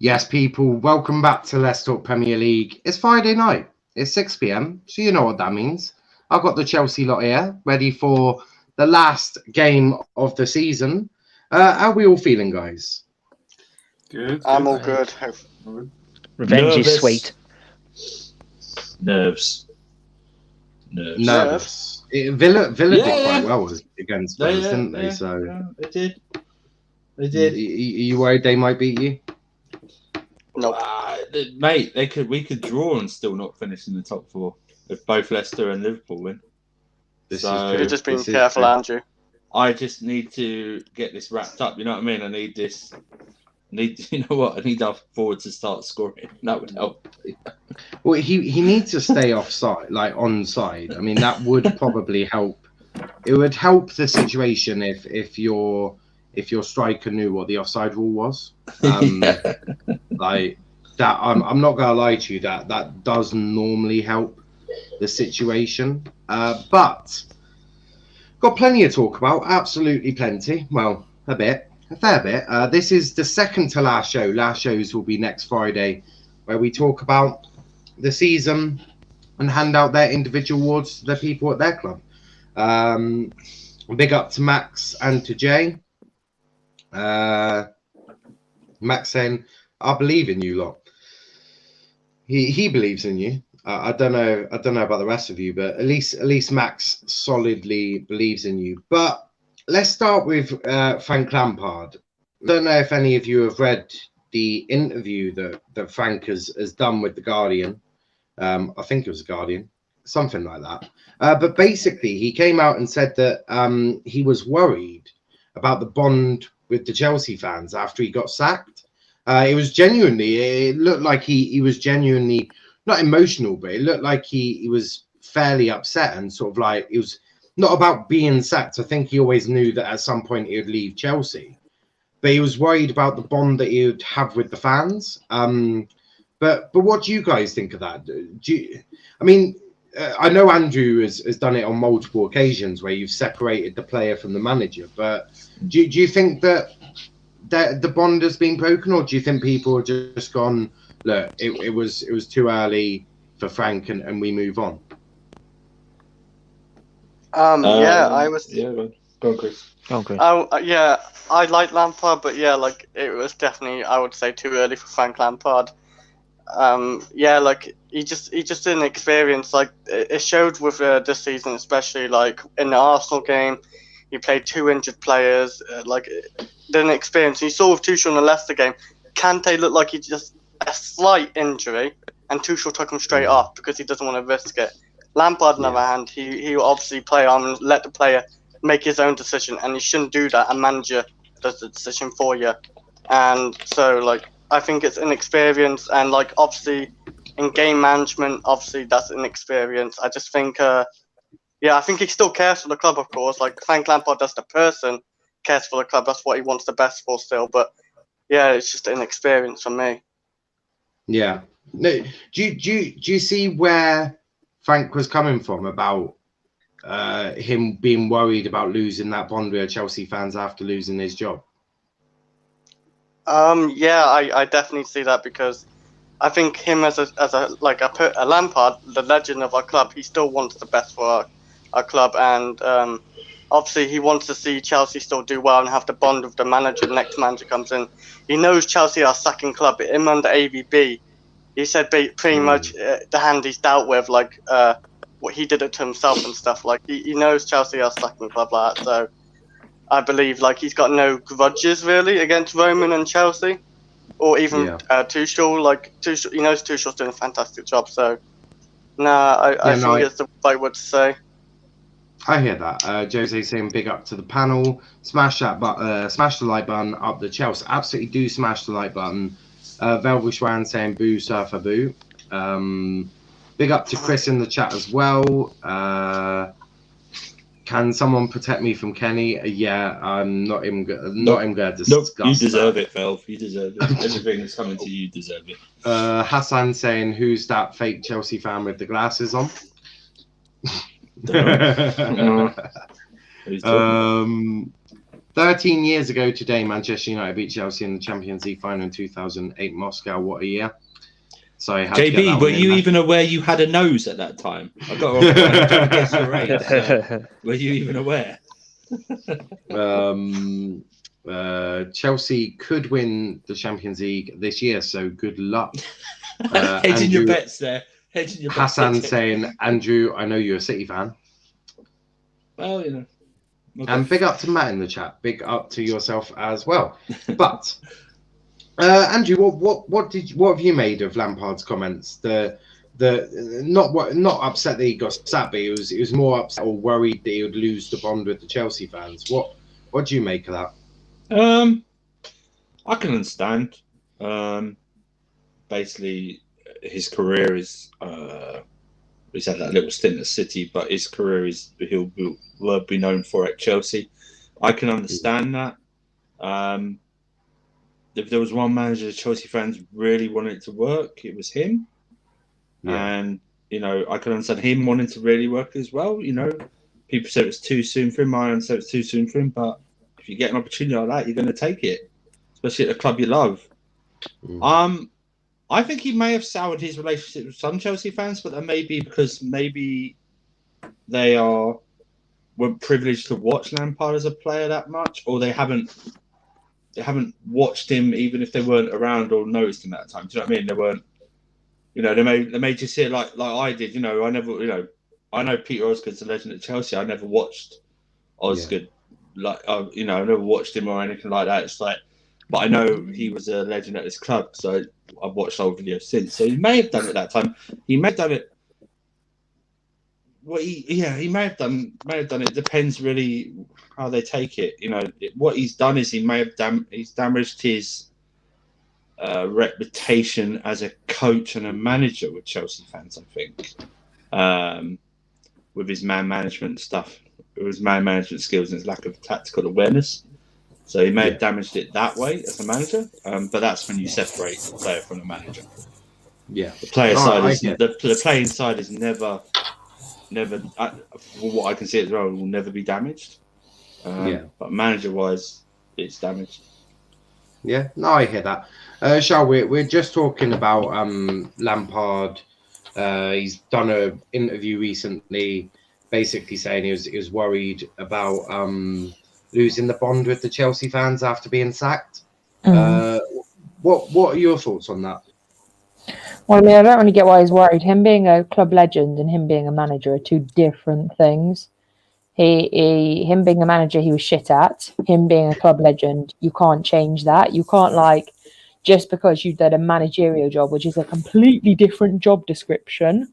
Yes, people, welcome back to Let's Talk Premier League. It's Friday night. It's 6 p.m, so you know what that means. I've got the Chelsea lot here, ready for the last game of the season. How are we all feeling, guys? Good. I'm all good. Revenge is sweet. Nervous. Villa did quite well against Spurs, didn't they? They did. Are you worried they might beat you? Nope. Mate, we could draw and still not finish in the top four if both Leicester and Liverpool win. This You're is true. just being careful, Andrew. I just need to get this wrapped up. You know what I mean? I need this. You know what? I need our forward to start scoring. That would help. Well, he needs to stay offside, like onside. I mean, that would probably help. It would help the situation if your striker knew what the offside rule was. Like that, I'm not gonna lie to you. That does normally help the situation. But got plenty to talk about. Absolutely plenty. Well, a fair bit. This is the second to last show. Last shows will be next Friday, where we talk about the season and hand out their individual awards to the people at their club. Big up to Max and to Jay. Max saying, "I believe in you lot." He believes in you. I don't know about the rest of you, but at least Max solidly believes in you. But let's start with Frank Lampard. I don't know if any of you have read the interview that Frank has done with The Guardian. I think it was The Guardian, something like that. But basically, he came out and said that he was worried about the bond with the Chelsea fans after he got sacked. It looked like he was genuinely, not emotional, but it looked like he was fairly upset and sort of like, it was not about being sacked. I think he always knew that at some point he would leave Chelsea, but he was worried about the bond that he would have with the fans. But what do you guys think of that? I know Andrew has done it on multiple occasions where you've separated the player from the manager, but do you think that the bond has been broken, or do you think people have just gone, look, it was too early for Frank and we move on? I was. Yeah, go on, Chris. I like Lampard, but it was definitely, I would say, too early for Frank Lampard. He just didn't experience, like it showed with this season, especially like in the Arsenal game, he played 2 injured players, didn't experience. You saw with Tuchel in the Leicester game, Kante looked like he just a slight injury, and Tuchel took him straight off because he doesn't want to risk it. Lampard, on the other hand, he will obviously play on and let the player make his own decision, and he shouldn't do that. A manager does the decision for you, and so I think it's inexperience, and obviously in game management, obviously that's inexperience. I just think, I think he still cares for the club, of course. Like Frank Lampard does, the person cares for the club. That's what he wants the best for still. But yeah, it's just inexperience for me. Yeah. No. Do you see where Frank was coming from about him being worried about losing that bond with Chelsea fans after losing his job? I definitely see that, because I think him as a Lampard, the legend of our club, he still wants the best for our club, and obviously he wants to see Chelsea still do well and have the bond with the manager. The next manager comes in, he knows Chelsea are a sacking club. Him under AVB, he said pretty much the hand he's dealt with, what he did it to himself and stuff. He knows Chelsea are a sacking club like that, so I believe he's got no grudges really against Roman and Chelsea, or even Tuchel. Tuchel, he knows Tuchel's doing a fantastic job. So, I think it's the right word to say. I hear that. Jose saying big up to the panel. Smash the like button up the Chelsea. Absolutely do smash the like button. Velvushwan saying boo surfer boo. Big up to Chris in the chat as well. Can someone protect me from Kenny? I'm not even going to discuss. You deserve it, Velv. You deserve it. Everything that's coming to you deserve it. Hassan saying, who's that fake Chelsea fan with the glasses on? 13 years ago today, Manchester United beat Chelsea in the Champions League final in 2008 Moscow. What a year. So I had to get that JB, one were in you there. even aware you had a nose at that time? I got I'm trying to guess your age. So were you even aware? Chelsea could win the Champions League this year, so good luck. Hedging your bets there. Hedging your bets. Hassan saying, Andrew, I know you're a City fan. Well, you know. Okay. And big up to Matt in the chat. Big up to yourself as well. But Andrew, what have you made of Lampard's comments? Not upset that he got sacked, but he was more upset or worried that he would lose the bond with the Chelsea fans. What do you make of that? I can understand. Basically, his career is he's had that little stint at City, but his career is he'll be known for at Chelsea. I can understand that. If there was one manager the Chelsea fans really wanted it to work, it was him. Yeah. And I can understand him wanting to really work as well. People said it was too soon for him. I understand it was too soon for him, but if you get an opportunity like that, you're going to take it, especially at a club you love. I think he may have soured his relationship with some Chelsea fans, but that may be because maybe they weren't privileged to watch Lampard as a player that much, or they haven't watched him even if they weren't around or noticed him at that time. Do you know what I mean? They weren't. They may just see it like I did. I never. I know Peter Osgood's a legend at Chelsea. I never watched Osgood. Yeah. I never watched him or anything like that. It's like. But I know he was a legend at this club, so I've watched old videos since. So he may have done it that time. He may have done it. Well, he may have done. It depends really how they take it. What he's done is he may have damaged his reputation as a coach and a manager with Chelsea fans. I think with his man management stuff, with his man management skills and his lack of tactical awareness. So he may have damaged it that way as a manager, but that's when you separate the player from the manager. Yeah, the player side is the playing side is never, from what I can see as well, will never be damaged. But manager-wise, it's damaged. Yeah, no, I hear that. Charl, we're just talking about Lampard. He's done an interview recently, basically saying he was worried about losing the bond with the Chelsea fans after being sacked. What are your thoughts on that? Well, I mean, I don't really get why he's worried. Him being a club legend and him being a manager are two different things. Him being a manager, he was shit at. Him being a club legend, you can't change that. You can't just because you did a managerial job, which is a completely different job description.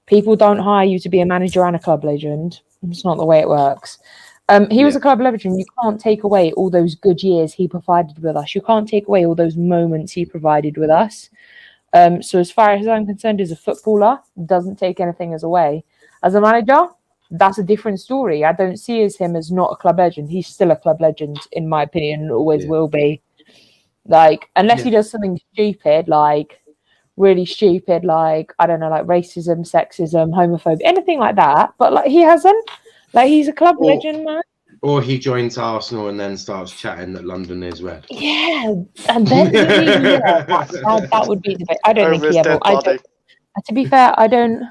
People don't hire you to be a manager and a club legend. It's not the way it works. He was a club legend. You can't take away all those good years he provided with us. You can't take away all those moments he provided with us. So as far as I'm concerned, as a footballer, doesn't take anything away. As a manager, that's a different story. I don't see him as not a club legend. He's still a club legend, in my opinion, and always will be. Unless he does something stupid, really stupid, I don't know, racism, sexism, homophobia, anything like that. But he hasn't. He's a club legend, man. Or he joins Arsenal and then starts chatting that London is red. Yeah, and then that would be the bit. I don't think he ever. To be fair, I don't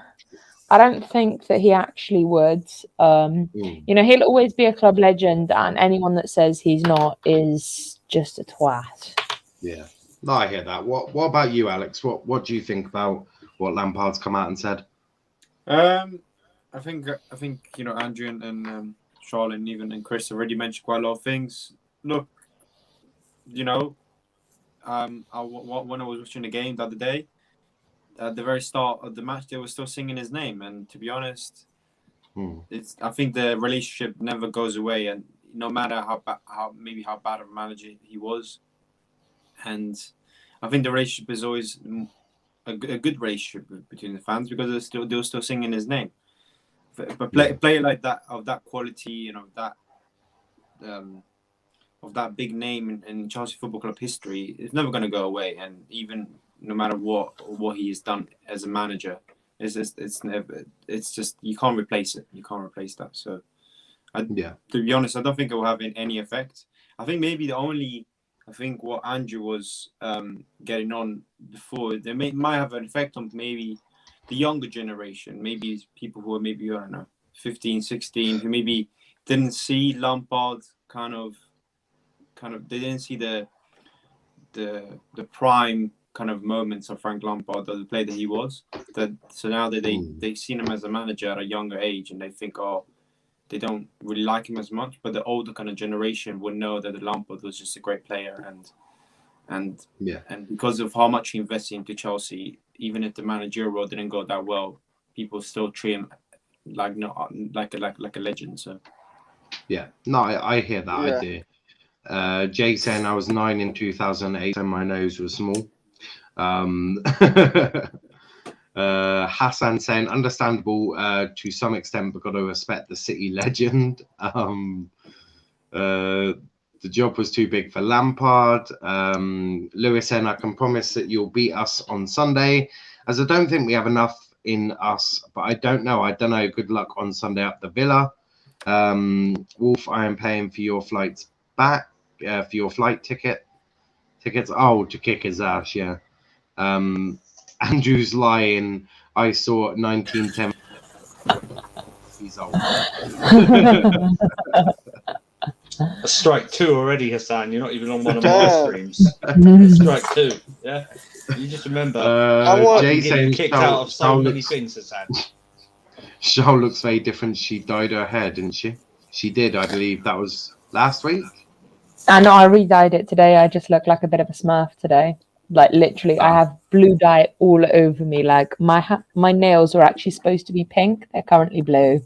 think that he actually would. He'll always be a club legend, and anyone that says he's not is just a twat. Yeah, no, I hear that. What about you, Alex? What do you think about what Lampard's come out and said? I think Andrew and Charl and even Chris already mentioned quite a lot of things. Look, when I was watching the game the other day, at the very start of the match, they were still singing his name, and to be honest, I think the relationship never goes away, and no matter how bad of a manager he was, and I think the relationship is always a good relationship between the fans because they're still singing his name. But play like that, of that quality and of that big name in Chelsea Football Club history, it's never going to go away. And even no matter what he has done as a manager, it's just you can't replace it. You can't replace that. So To be honest, I don't think it will have any effect. I think maybe what Andrew was getting on before, they might have an effect on maybe the younger generation, maybe people who are maybe, I don't know, 15, 16, who maybe didn't see Lampard kind of they didn't see the prime kind of moments of Frank Lampard, or the player that he was. So now that they've seen him as a manager at a younger age, and they think, they don't really like him as much, but the older kind of generation would know that the Lampard was just a great player, and because of how much he invested into Chelsea, even if the managerial role didn't go that well, people still treat him like a legend. So I hear that idea. Jay saying I was 9 in 2008 and my nose was small. Hassan saying understandable to some extent, but got to respect the City legend. The job was too big for Lampard. Lewis saying I can promise that you'll beat us on Sunday, as I don't think we have enough in us, but I don't know. Good luck on Sunday up the Villa. Wolf, I am paying for your flights back, for your flight tickets. To kick his ass, yeah. Andrew's lying. I saw 1910. He's old. Strike 2 already, Hassan. You're not even on one of my streams. Strike 2. Yeah. You just remember. Jay saying kicked out of so many things, Hassan. Charl looks very different. She dyed her hair, didn't she? She did, I believe. That was last week. I know. I re-dyed it today. I just look like a bit of a Smurf today. Like literally, I have blue dye all over me. Like my nails were actually supposed to be pink. They're currently blue.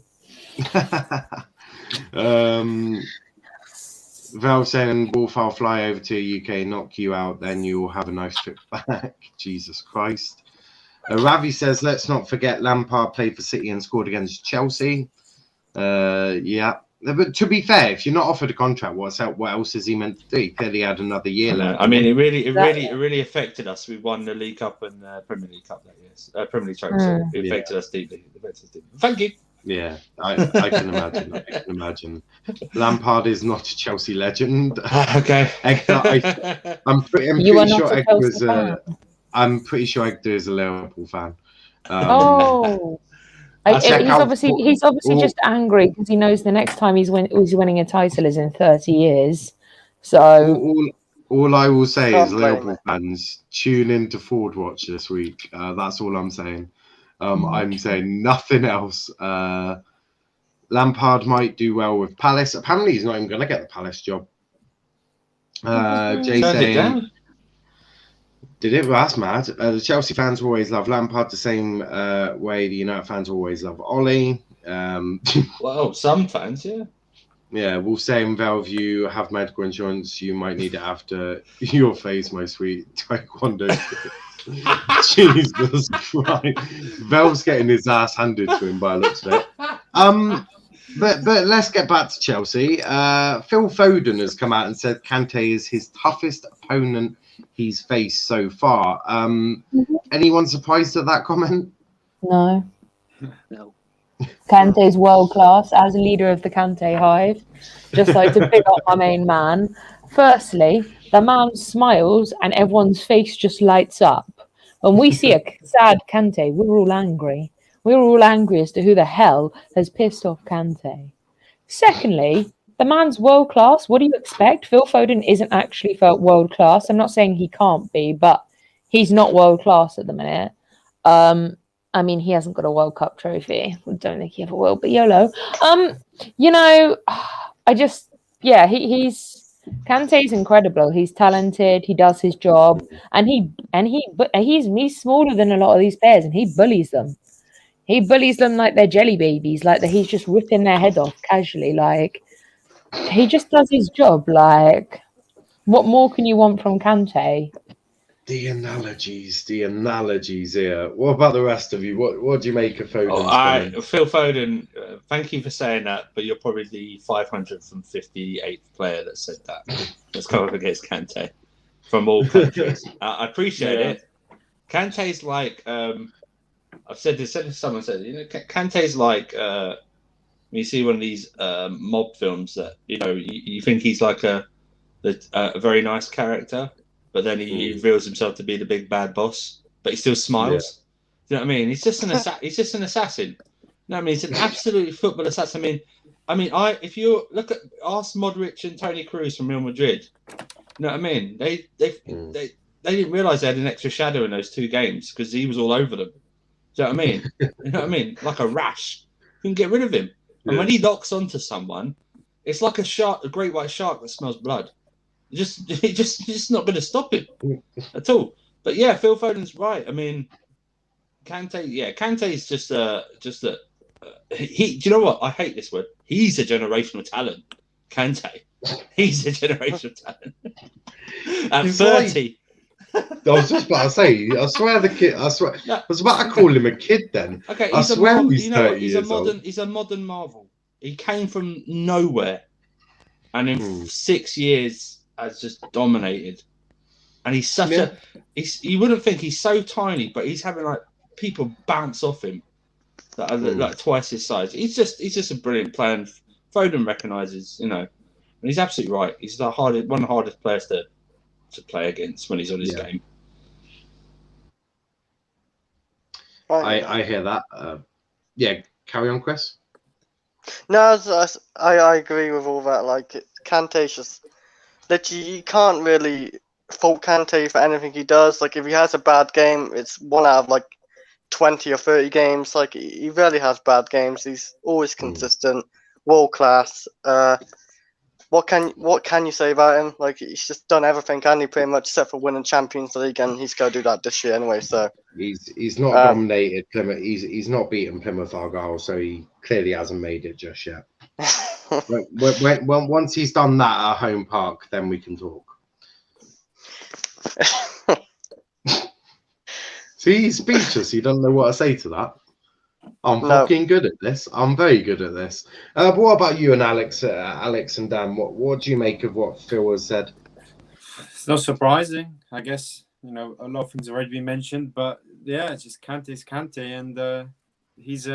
Val saying, Wolf, I'll fly over to UK, knock you out, then you'll have a nice trip back. Jesus Christ. Ravi says, let's not forget Lampard played for City and scored against Chelsea. But to be fair, if you're not offered a contract, what else is he meant to do? He clearly had another year left. I mean, it really affected us. We won the League Cup and Premier League Cup that year. Premier League Trophy. It affected us deeply. Thank you. Yeah, I can imagine. I can imagine. Lampard is not a Chelsea legend. Okay. I'm pretty sure Hector is a Liverpool fan. He's obviously just angry because he knows the next time he's winning a title is in 30 years. So all I will say is Liverpool fans, tune in to Forward Watch this week. That's all I'm saying. I'm saying nothing else. Lampard might do well with Palace. Apparently, he's not even going to get the Palace job. Jay saying, did it? Well, that's mad. The Chelsea fans always love Lampard the same way the United fans always love Ollie. Well, some fans, yeah. Yeah, we'll say in Bellevue, have medical insurance. You might need it after your face, my sweet Taekwondo. Jesus Christ. Vel's getting his ass handed to him by the looks of it. But let's get back to Chelsea. Phil Foden has come out and said Kante is his toughest opponent he's faced so far. Anyone surprised at that comment? No. Kante's world class as a leader of the Kante hive. Just like to pick up my main man. Firstly, the man smiles and everyone's face just lights up. When we see a sad Kante, we're all angry. We're all angry as to who the hell has pissed off Kante. Secondly, the man's world class. What do you expect? Phil Foden isn't actually world class. I'm not saying he can't be, but he's not world class at the minute. I mean, he hasn't got a World Cup trophy. I don't think he ever will, but YOLO. He's Kante's incredible. He's talented. He does his job, and he's smaller than a lot of these players, and he bullies them. He bullies them like they're jelly babies, like that. He's just ripping their head off casually. Like he just does his job. Like what more can you want from Kante? The analogies here. What about the rest of you? What do you make of Foden? Phil Foden, thank you for saying that, but you're probably the 558th player that said that. Let's go up against Kante from all countries. I appreciate it. Kante's like, I've said this, someone said, Kante's like, when you see one of these mob films that you think he's like a very nice character, but then he reveals himself to be the big bad boss, but he still smiles. Do you know what I mean? He's just an assassin. You know what I mean? He's an absolute football assassin. If you ask Modric and Toni Kroos from Real Madrid, you know what I mean? They didn't realise they had an extra shadow in those 2 games because he was all over them. Do you know what I mean? You know what I mean? Like a rash. You can get rid of him. And when he locks onto someone, it's like a great white shark that smells blood. You're just not going to stop him at all. But yeah, Phil Foden's right. I mean, Kante is just a. Do you know what? I hate this word. He's a generational talent. Kante. He's a generational talent. At 30. I was just about to say, I swear I was about to call him a kid then. Okay, I swear he's 30 years old. He's a modern marvel. He came from nowhere, and in 6 years has just dominated. And he's such you wouldn't think he's so tiny, but he's having like people bounce off him that are like twice his size. He's just a brilliant player. And Foden recognises, and he's absolutely right. He's one of the hardest players to play against when he's on his game. I hear that. Carry on, Chris. No, I agree with all that. Like, Kante's just literally, you can't really fault Kante for anything he does. Like, if he has a bad game, it's 1 out of like 20 or 30 games. Like, he rarely has bad games. He's always consistent, world class. What can you say about him? Like, he's just done everything, and he pretty much except for winning Champions League, and he's going to do that this year anyway. So he's not dominated Plymouth. He's not beaten Plymouth Argyle, so he clearly hasn't made it just yet. Once he's done that at home park, then we can talk. See, he's speechless. He doesn't know what to say to that. I'm fucking good at this. I'm very good at this. But what about you and Alex and Dan? What do you make of what Phil has said? It's not surprising, I guess. A lot of things already been mentioned, but yeah, it's just Kante's Kante, and he's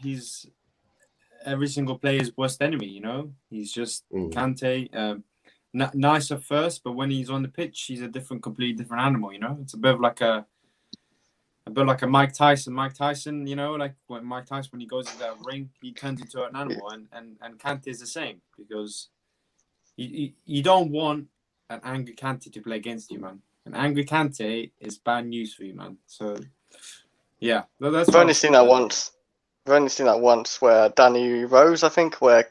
he's every single player's worst enemy. He's just Kante. Nice at first, but when he's on the pitch, he's completely different animal. It's a bit like a Mike Tyson. Like when Mike Tyson, when he goes into that ring, he turns into an animal, and Kante is the same, because you don't want an angry Kante to play against you, man. An angry Kante is bad news for you, man. So yeah, that's. I've only seen that once. Where Danny Rose, I think, where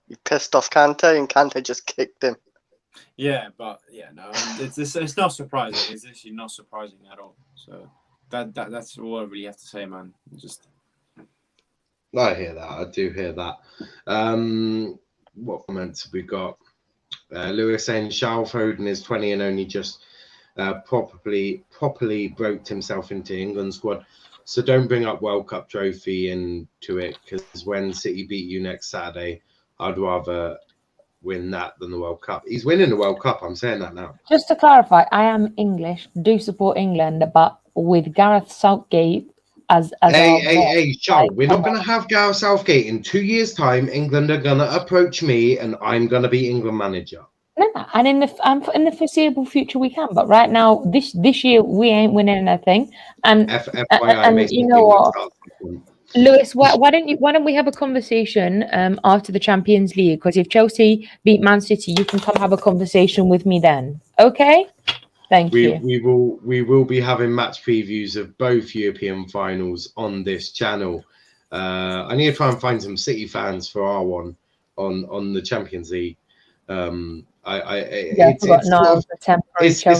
he pissed off Kante and Kante just kicked him. Yeah, but no, it's not surprising. It's actually not surprising at all. So. That's all I really have to say, man. I hear that. I do hear that. What comments have we got? Lewis saying Charl Foden is 20 and only just properly roped himself into England squad. So don't bring up World Cup trophy into it, because when City beat you next Saturday, I'd rather win that than the World Cup. He's winning the World Cup. I'm saying that now. Just to clarify, I am English, do support England, but with Gareth Southgate as hey, Charl, we're not going to have Gareth Southgate in 2 years' time. England are going to approach me, and I'm going to be England manager. No, and in the foreseeable future we can, but right now, this year we ain't winning anything. And FYI, you know what, Lewis, why don't we have a conversation after the Champions League? Because if Chelsea beat Man City, you can come have a conversation with me then. Okay. Thank you. We will be having match previews of both European finals on this channel. I need to try and find some City fans for our one on the Champions League. It's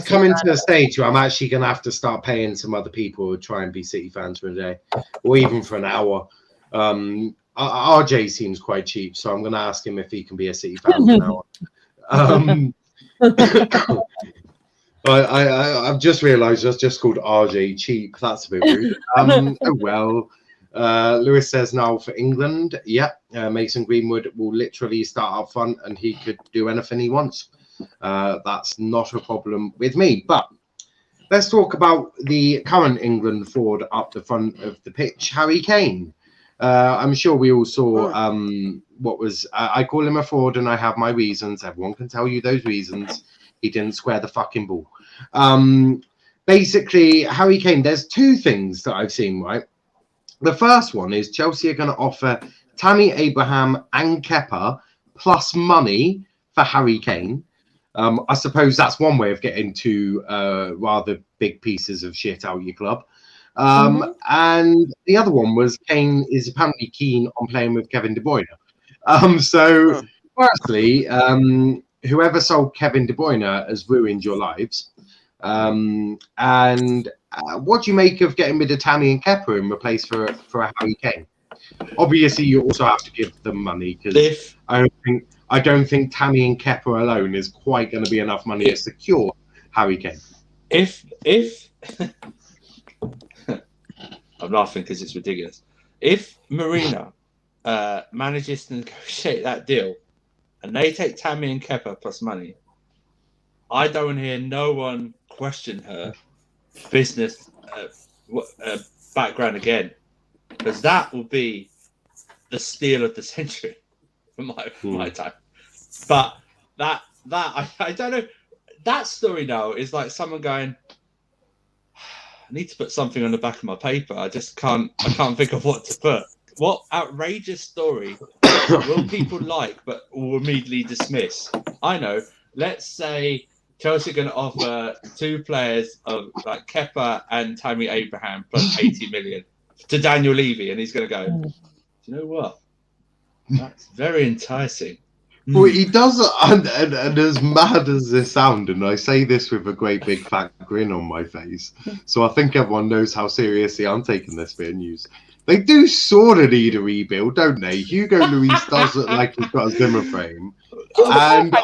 coming to a stage where I'm actually going to have to start paying some other people to try and be City fans for a day, or even for an hour. RJ seems quite cheap, so I'm going to ask him if he can be a City fan for an hour. I've just realised I just called RJ cheap. That's a bit rude. Lewis says now for England. Yeah, Mason Greenwood will literally start up front, and he could do anything he wants. That's not a problem with me. But let's talk about the current England forward up the front of the pitch, Harry Kane. I'm sure we all saw what was. I call him a fraud, and I have my reasons. Everyone can tell you those reasons. He didn't square the fucking ball. Basically, Harry Kane. There's two things that I've seen. Right. The first one is Chelsea are going to offer Tammy Abraham and Kepa plus money for Harry Kane. I suppose that's one way of getting two rather big pieces of shit out of your club. And the other one was Kane is apparently keen on playing with Kevin De Bruyne. So, firstly, whoever sold Kevin De Bruyne has ruined your lives. And what do you make of getting rid of Tammy and Kepa in replace for a Harry Kane? Obviously, you also have to give them money because I don't think Tammy and Kepa alone is quite going to be enough money to secure Harry Kane. If I'm laughing because it's ridiculous. If Marina manages to negotiate that deal and they take Tammy and Kepa plus money, I don't hear no one question her business background again, because that will be the steal of the century for my time. But that I don't know. That story now is like someone going, I need to put something on the back of my paper. I can't think of what to put. What outrageous story will people like but will immediately dismiss? I know. Let's say Chelsea are going to offer two players of like Kepa and Tammy Abraham plus 80 million to Daniel Levy, and he's going to go, do you know what? That's very enticing. Well, he does, and as mad as this sounds, and I say this with a great big fat grin on my face, so I think everyone knows how seriously I'm taking this bit of news. They do sort of need a rebuild, don't they? Hugo Lloris does look like he's got a Zimmer frame. And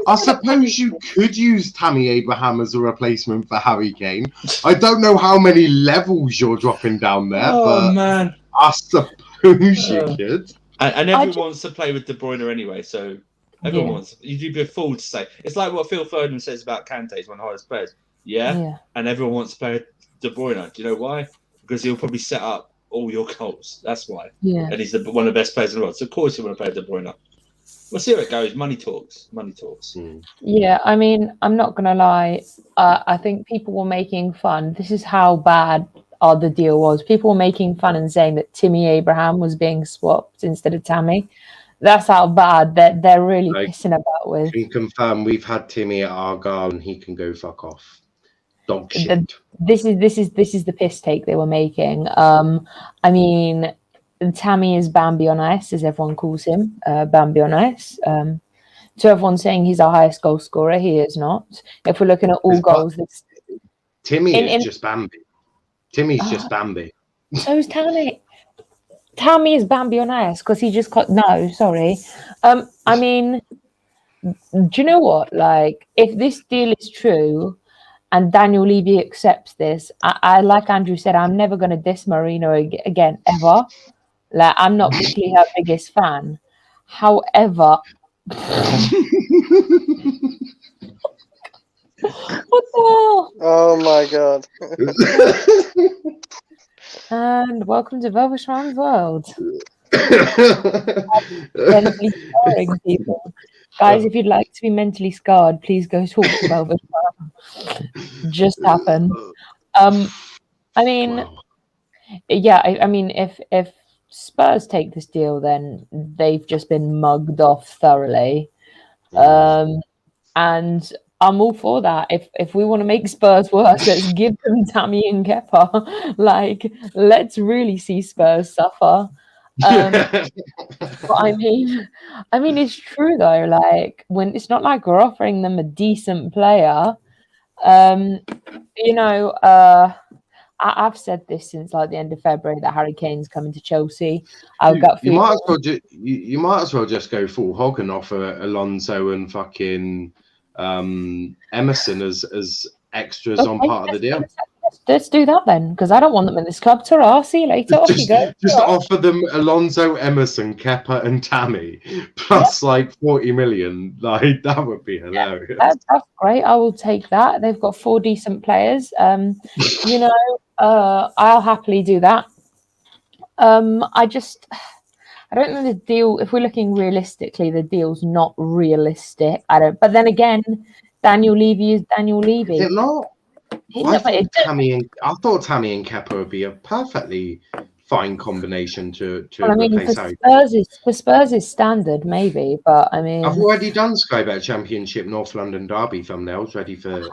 I suppose you could use Tammy Abraham as a replacement for Harry Kane. I don't know how many levels you're dropping down there, but man. I suppose you could. And everyone wants to play with De Bruyne anyway, so everyone wants. You'd be a fool to say. It's like what Phil Foden says about Kante, he's one of the highest players. Yeah, and everyone wants to play with De Bruyne. Do you know why? Because he'll probably set up all your goals. That's why. Yeah. And he's one of the best players in the world. So of course you want to play with De Bruyne. We'll see how it goes. Money talks. Money talks. Yeah, I mean, I'm not going to lie. I think people were making fun. This is how bad the deal was. People were making fun and saying that Timmy Abraham was being swapped instead of Tammy. That's how bad that they're really pissing about with. I can confirm we've had Timmy at Argyle and he can go fuck off. Dog shit. This is the piss take they were making. I mean, Tammy is Bambi on ice, as everyone calls him. Bambi on ice. To everyone saying he's our highest goal scorer, he is not. If we're looking at all goals, Timmy is just Bambi. Timmy's just Bambi. So is Tammy. Tammy is Bambi on ice because he just got sorry. I mean, do you know what? Like, if this deal is true and Daniel Levy accepts this, I like Andrew said, I'm never going to diss Marino again ever. Like, I'm not particularly her biggest fan. However, what the hell? Oh my god. And welcome to Velvetschwan's world. Mentally scarring people. Guys, if you'd like to be mentally scarred, please go talk to Velvetschwan. Just happened. I mean, I mean, if Spurs take this deal, then they've just been mugged off thoroughly. And I'm all for that. If we want to make Spurs worse, let's give them Tammy and Kepa. Like, let's really see Spurs suffer. But I mean, it's true though. Like, when it's not like we're offering them a decent player. I've said this since like the end of February that Harry Kane's coming to Chelsea. You might as well just go full hog and offer Alonso and fucking Emerson as extras on part of the deal. Let's do that then, because I don't want them in this club. Ta-ra, see you later. Off you go. Just offer them Alonso, Emerson, Kepa, and Tammy plus like 40 million. Like, that would be hilarious. That's great. I will take that. They've got 4 decent players. I'll happily do that. I don't know the deal. If we're looking realistically, the deal's not realistic. I don't. But then again, Daniel Levy is Daniel Levy. Is it not? No, but it- I thought Tammy and Kepa would be a perfectly fine combination to well, I mean, replace for Harry. Spurs' standard, maybe. But I mean, I've already done Sky Bet Championship North London Derby thumbnails ready for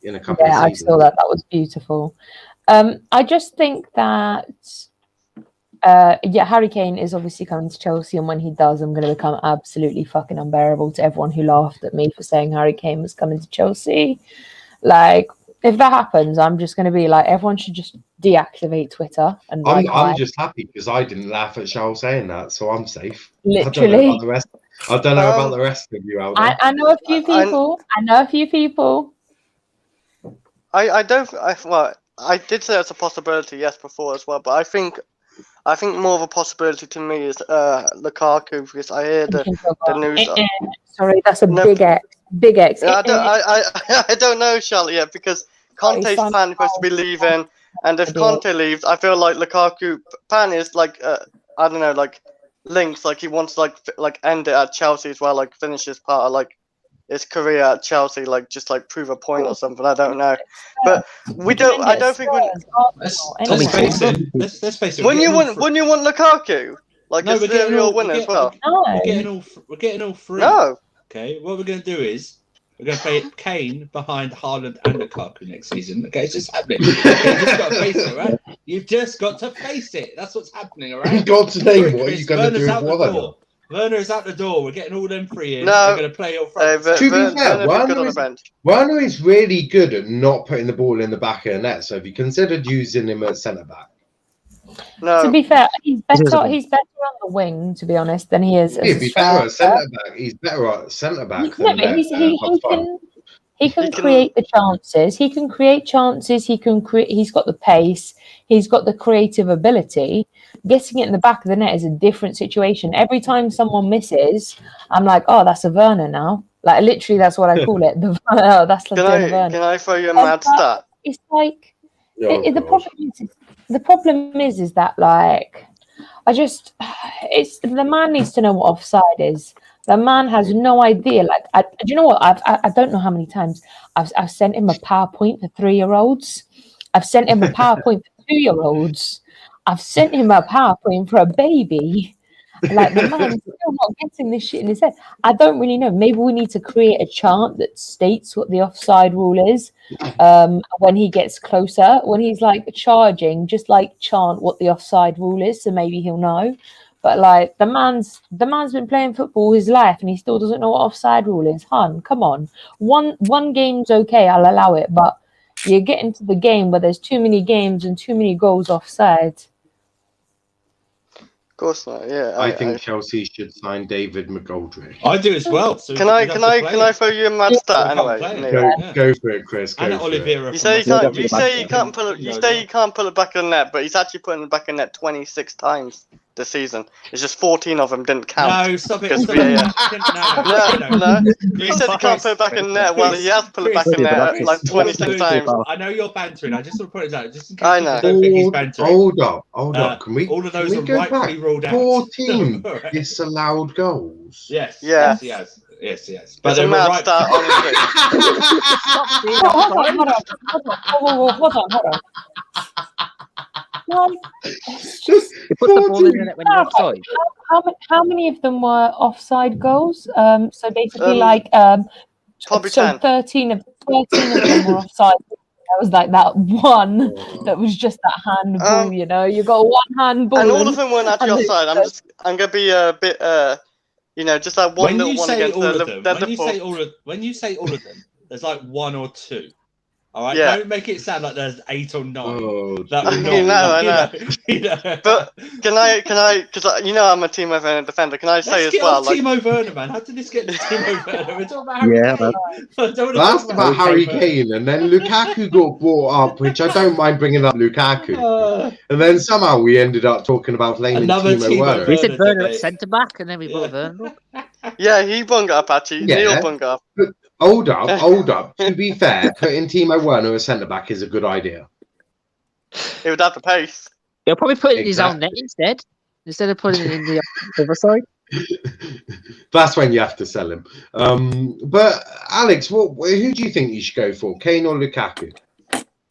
in a couple yeah, of I seasons. saw that. That was beautiful. I just think that. Harry Kane is obviously coming to Chelsea, and when he does, I'm going to become absolutely fucking unbearable to everyone who laughed at me for saying Harry Kane was coming to Chelsea. Like, if that happens, I'm just going to be like, everyone should just deactivate Twitter and I'm just happy because I didn't laugh at Charl saying that, so I'm safe. Literally. I don't know about the rest of you out there. I know a few people. I know a few people. I did say it's a possibility, yes, before as well, but I think more of a possibility to me is Lukaku, because I hear the news. Sorry, that's a big X. Big X. I don't know, Charlotte, yet, because Kante's plan is supposed to be leaving, and if Kante leaves, I feel like Lukaku plan is like I don't know, like links, like he wants to like end it at Chelsea as well, like finish his part of like his career at Chelsea, like just like prove a point or something. I don't know, but we don't. I don't think we. Let's face it. Let's face it. Wouldn't you want Lukaku? Like no, a serial winner as well. No. We're getting all three. No. Okay, what we're going to do is we're going to play Kane behind Haaland and Lukaku next season. Okay, it's just happening. Okay, you've just got to face it, right? You've just got to face it. That's what's happening, all right? In God's name, what are you going to do Werner's with Werner? Werner's out the door. We're getting all them three in. No. We're going to play all front. To be fair, Werner is really good at not putting the ball in the back of the net. So have you considered using him at centre back? No. To be fair, he's better on the wing, to be honest, than he is. He'd be better at centre back. He's better at centre back. He can create the chances. He can create chances. He's got the pace. He's got the creative ability. Getting it in the back of the net is a different situation. Every time someone misses, I'm like, oh, that's a Werner now. Like, literally, that's what I call it. That's like Werner. Can I throw you a mad stat? It's like the problem is that, like, the man needs to know what offside is. The man has no idea. Like, do you know what? I don't know how many times I've sent him a PowerPoint for 3-year-olds. I've sent him a PowerPoint for 2-year-olds. I've sent him a PowerPoint for a baby. Like, the man's still not getting this shit in his head. I don't really know. Maybe we need to create a chant that states what the offside rule is. When he gets closer, when he's like charging, just like chant what the offside rule is, so maybe he'll know. But like, the man's been playing football his life and he still doesn't know what offside rule is. Hun, come on. One game's okay, I'll allow it, but you get into the game where there's too many games and too many goals offside. Of course not. Yeah, I think Chelsea should sign David McGoldrick. I do as well. So can I throw you a mad stat anyway? Go for it, Chris. And Oliveira. You say you can't pull it back in the net, but he's actually putting it back in the net 26 times this season. It's just 14 of them didn't count. No, stop it. No. You said you can't put it back in the net. Well, he has put it back in the net like 26 times. I know you're bantering. I just want to put it out, just in case I know. you don't think he's bantering. Hold up. Can we? All of those are rightfully ruled out. 14 disallowed goals. Yes. Yeah. Yes. But they were right. Hold on. You put the ball in it when you're offside. How many of them were offside goals? So basically, probably so 10. 13 of them were offside. That was like that one that was just that handball. You got one handball, and all of them weren't actually offside. I'm gonna be a bit, just like one little one against the. When you say all of them, there's like one or two. All right, yeah. Don't make it sound like there's 8 or 9. I know. But can I? Because I'm a Timo Werner defender. Can I say as well? Timo Werner, man. How did this get to Timo Werner? We're talking about Harry Kane. That's about Harry Kane, and then Lukaku got brought up, which I don't mind bringing up Lukaku. And then somehow we ended up talking about blaming Timo Werner. We said Werner at centre back, and then we brought Werner. Yeah, he bung it up actually. Yeah. Neil bung it up. Hold up. To be fair, putting Timo Werner as centre back is a good idea. He would have the pace. He'll probably put it in his own Exactly. net instead of putting it in the other side. That's when you have to sell him. But Alex, who do you think you should go for, Kane or Lukaku?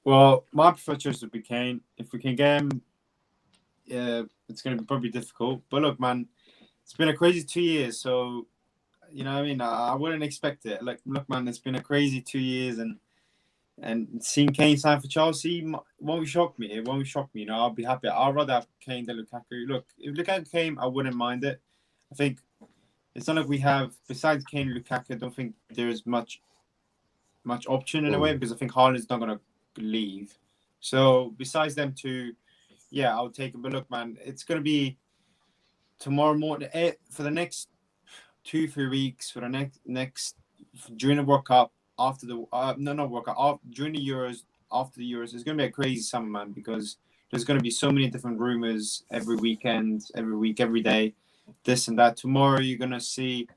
Well, my preferred choice would be Kane. If we can get him, it's going to be probably difficult. But look, man, it's been a crazy 2 years. So, you know what I mean? I wouldn't expect it. Like, look, man, it's been a crazy 2 years. And seeing Kane sign for Chelsea won't shock me. It won't shock me. You know, I'll be happy. I'd rather have Kane than Lukaku. Look, if Lukaku came, I wouldn't mind it. I think it's not like we have, besides Kane and Lukaku, I don't think there's much option in a way, because I think Haaland's not going to leave. So besides them two, yeah, I'll take it. But look, man, it's going to be tomorrow morning for the next 2-3 weeks, for the next during the World Cup, after the during the Euros, after the Euros, it's going to be a crazy summer, man, because there's going to be so many different rumors every weekend, every week, every day, this and that. Tomorrow you're going to see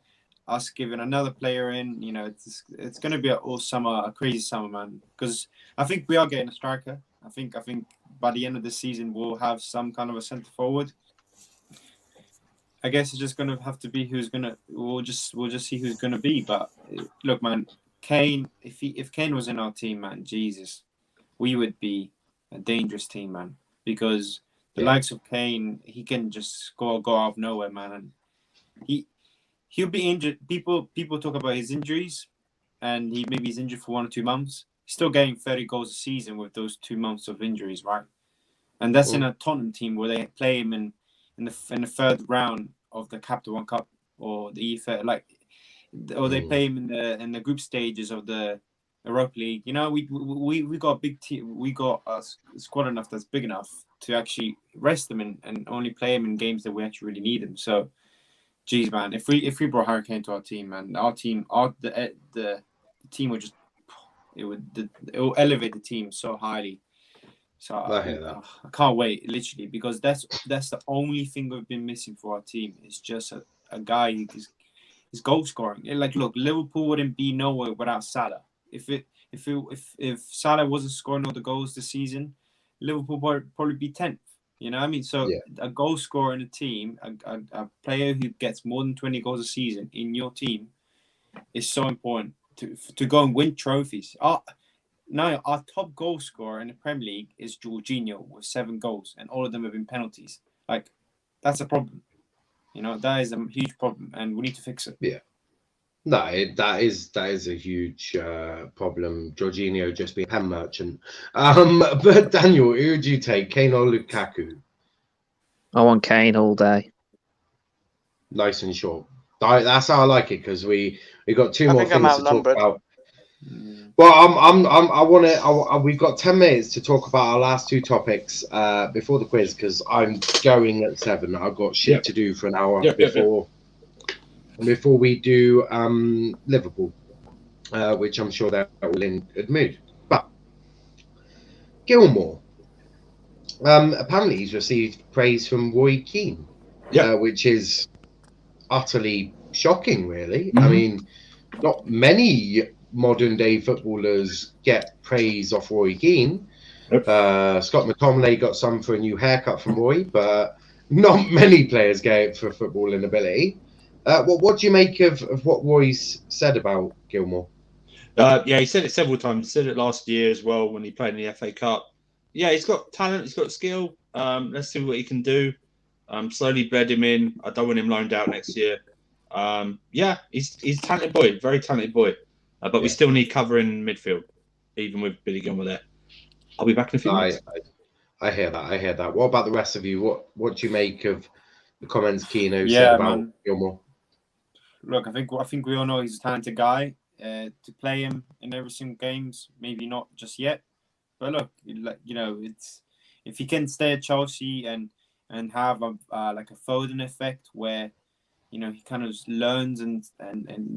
us giving another player in. You know, it's going to be a crazy summer, man, because I think we are getting a striker. I think by the end of the season we'll have some kind of a centre forward. I guess it's just going to have to be we'll just see who's going to be. But look, man, Kane, if Kane was in our team, man, Jesus, we would be a dangerous team, man, because the likes of Kane, he can just go out of nowhere, man, and he'll be injured. People talk about his injuries, and he's injured for 1 or 2 months. He's still getting 30 goals a season with those 2 months of injuries, right? And that's in a Tottenham team where they play him in the third round of the Capital One Cup or the EFA, or they play him in the group stages of the Europa League. You know, we got a big team. We got a squad enough that's big enough to actually rest them and only play him in games that we actually really need them. So, geez, man, if we brought Harry Kane to our team, man, the team would just it will elevate the team so highly. So I can't wait, literally, because that's the only thing we've been missing for our team. Is just a guy who is goal scoring. Like, look, Liverpool wouldn't be nowhere without Salah. If Salah wasn't scoring all the goals this season, Liverpool would probably be 10th. You know what I mean? So a goal scorer in a team, a player who gets more than 20 goals a season in your team, is so important to go and win trophies. Now, our top goal scorer in the Premier League is Jorginho with 7 goals, and all of them have been penalties. Like, that's a problem. You know, that is a huge problem, and we need to fix it. Yeah. No, that is a huge problem. Jorginho just being a pen merchant. But Daniel, who would you take, Kane or Lukaku? I want Kane all day. Nice and short. That's how I like it, because we got 2 more things to talk about. Well, I want to. We've got 10 minutes to talk about our last 2 topics before the quiz, because I'm going at 7. I've got shit to do for an hour before we do Liverpool, which I'm sure they're all in good mood. But Gilmour, apparently he's received praise from Roy Keane, which is utterly shocking, really. I mean, not many modern day footballers get praise off Roy Keane. Scott McTominay got some for a new haircut from Roy, but not many players get it for footballing ability. What do you make of what Roy's said about Gilmour? He said it several times. He said it last year as well when he played in the FA Cup. Yeah, he's got talent. He's got skill. Let's see what he can do. Slowly bled him in. I don't want him loaned out next year. He's a talented boy, very talented boy. But we still need cover in midfield, even with Billy Gilmour there. I'll be back in a few minutes. I hear that. What about the rest of you? What do you make of the comments Keane said about Gilmour? Look, I think we all know he's a talented guy. To play him in every single games, maybe not just yet. But look, you know, it's if he can stay at Chelsea and have a Foden effect where, you know, he kind of learns and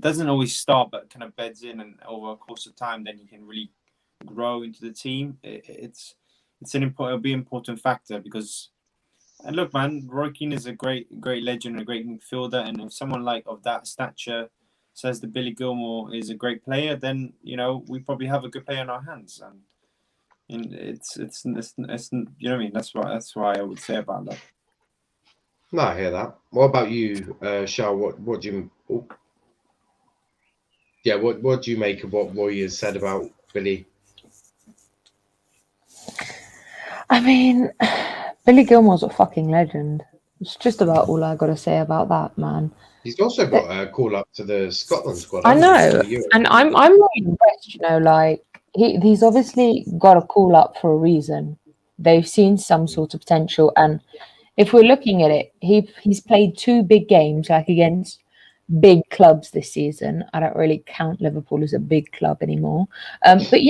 doesn't always start, but kind of beds in, and over a course of time, then he can really grow into the team. It'll be an important factor, because, and look, man, Roy Keane is a great legend and a great midfielder, and if someone of that stature says that Billy Gilmour is a great player, then, you know, we probably have a good player in our hands. And And it's you know what I mean. That's why I would say about that. No, I hear that. What about you, Charl? What do you? Oh. Yeah, what do you make of what Warriors said about Billy? I mean, Billy Gilmour's a fucking legend. It's just about all I got to say about that, man. He's also got a call up to the Scotland squad. I hasn't he, know, for the Euro? and I'm really impressed. You know, like he's obviously got a call up for a reason. They've seen some sort of potential, and if we're looking at it, he's played 2 big games, like against big clubs this season. I don't really count Liverpool as a big club anymore, but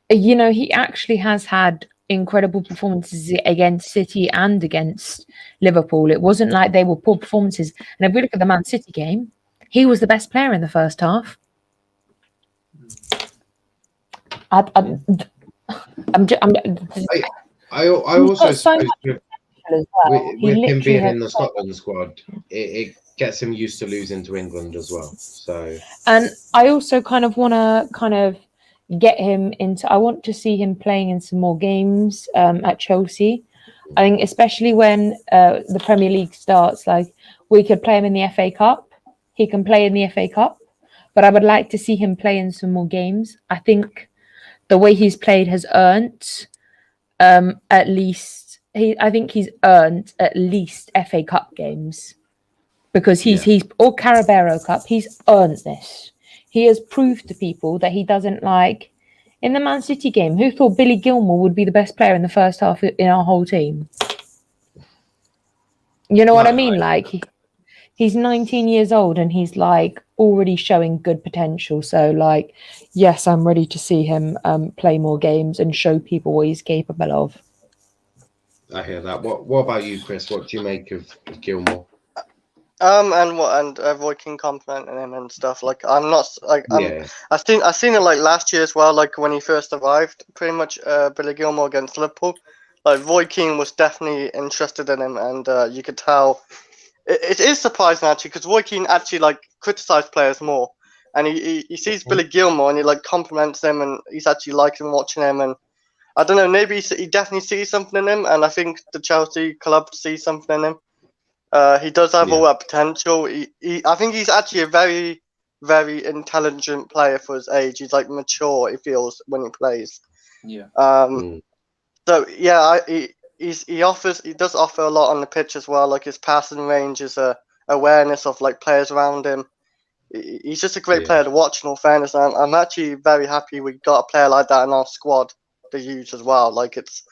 he actually has had incredible performances against City and against Liverpool. It wasn't like they were poor performances. And if we look at the Man City game, he was the best player in the first half. I also suppose with him being in the so Scotland squad, it gets him used to losing to England as well. So, and I also kind of want to get him into. I want to see him playing in some more games at Chelsea. I think especially when the Premier League starts, like we could play him in the FA Cup. He can play in the FA Cup, but I would like to see him play in some more games. I think the way he's played has earned at least. I think he's earned at least FA Cup games because he's or Carabao Cup. He's earned this. He has proved to people that he doesn't like. In the Man City game, who thought Billy Gilmour would be the best player in the first half in our whole team? You know what I mean? Like he's 19 years old and he's like already showing good potential. So like, yes, I'm ready to see him play more games and show people what he's capable of. I hear that. What about you, Chris? What do you make of Gilmour? And Roy Keane complimenting him and stuff. Like I'm not like I've seen it like last year as well. Like when he first arrived, pretty much Billy Gilmour against Liverpool. Like Roy Keane was definitely interested in him, and you could tell. It is surprising actually because Roy Keane actually like criticised players more, and he sees Billy Gilmour and he like compliments him, and he's actually liking watching him. And I don't know, maybe he definitely sees something in him, and I think the Chelsea club sees something in him. He does have all that potential. I think he's actually a very, very intelligent player for his age. He's like mature. It feels when he plays. Yeah. So yeah, he does offer a lot on the pitch as well. Like his passing range, his awareness of like players around him. He's just a great player to watch. In all fairness, and I'm actually very happy we got a player like that in our squad to use as well. Like it's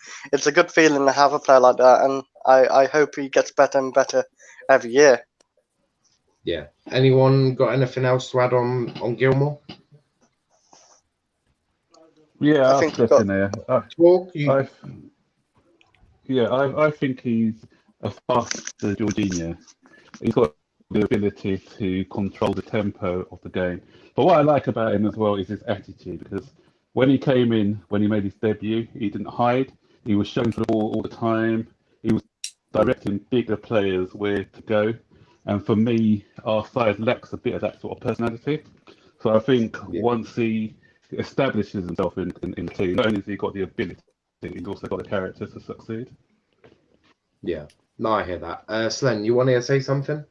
a good feeling to have a player like that, and I hope he gets better and better every year. Yeah. Anyone got anything else to add on Gilmour? Yeah, I think I think he's as fast as Jorginho. He's got the ability to control the tempo of the game. But what I like about him as well is his attitude, because when he came in, when he made his debut, he didn't hide. He was showing for the ball all the time. He was directing bigger players where to go. And for me, our side lacks a bit of that sort of personality. So I think once he establishes himself in the team, not only has he got the ability, he's also got the character to succeed. Yeah. No, I hear that. Slen, you want to say something?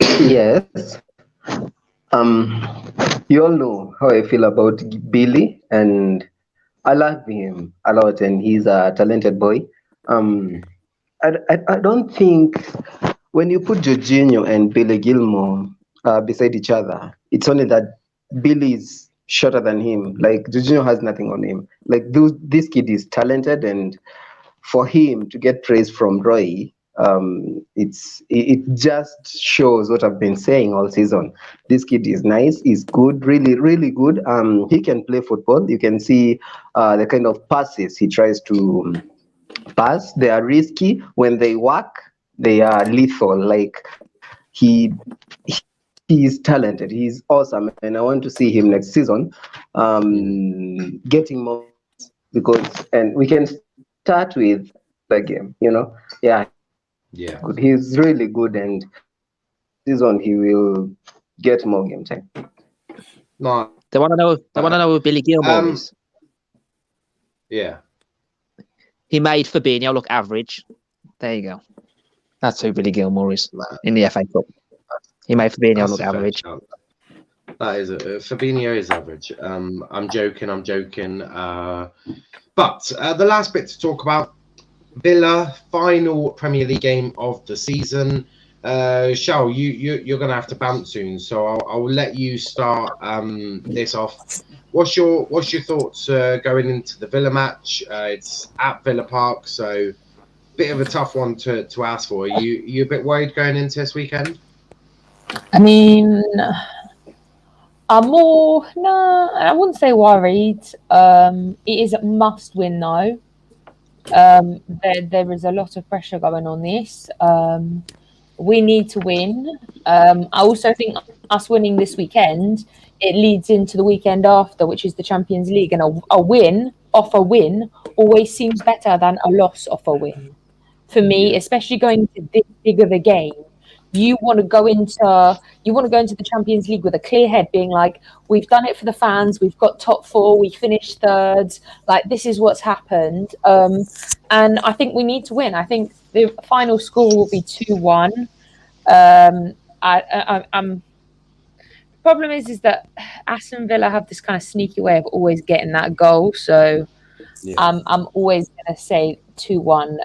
Yes. You all know how I feel about Billy, and I love him a lot, and he's a talented boy. I don't think when you put Jorginho and Billy Gilmour beside each other, it's only that Billy is shorter than him. Like Jorginho has nothing on him. Like this kid is talented, and for him to get praise from Roy, it just shows what I've been saying all season. This kid is nice, he's good, really, really good. He can play football. You can see the kind of passes he tries to pass. They are risky. When they work, they are lethal. Like he is talented. He's awesome, and I want to see him next season getting more, and we can start with the game. Yeah. Good. He's really good, and season he will get more game time. No, They want to know. They want to know who Billy Gilmour is. Yeah. He made Fabinho look average. There you go. That's who Billy Gilmour is in the FA Cup. He made Fabinho look average. That is Fabinho is average. I'm joking. But the last bit to talk about, Villa, final Premier League game of the season. Charl, you're going to have to bounce soon, so I'll let you start this off. What's your thoughts going into the Villa match? It's at Villa Park, so bit of a tough one to ask for. You a bit worried going into this weekend? I mean, I wouldn't say worried. It is a must win though. There is a lot of pressure going on this. We need to win. I also think us winning this weekend, it leads into the weekend after, which is the Champions League, and a win off a win always seems better than a loss off a win. For me, especially going to this big of a game, you want to go into the Champions League with a clear head, being like, we've done it for the fans, we've got top 4, we finished third, like this is what's happened. And I think we need to win. I think the final score will be 2-1. The problem is that Aston Villa have this kind of sneaky way of always getting that goal, so I'm always going to say 2-1.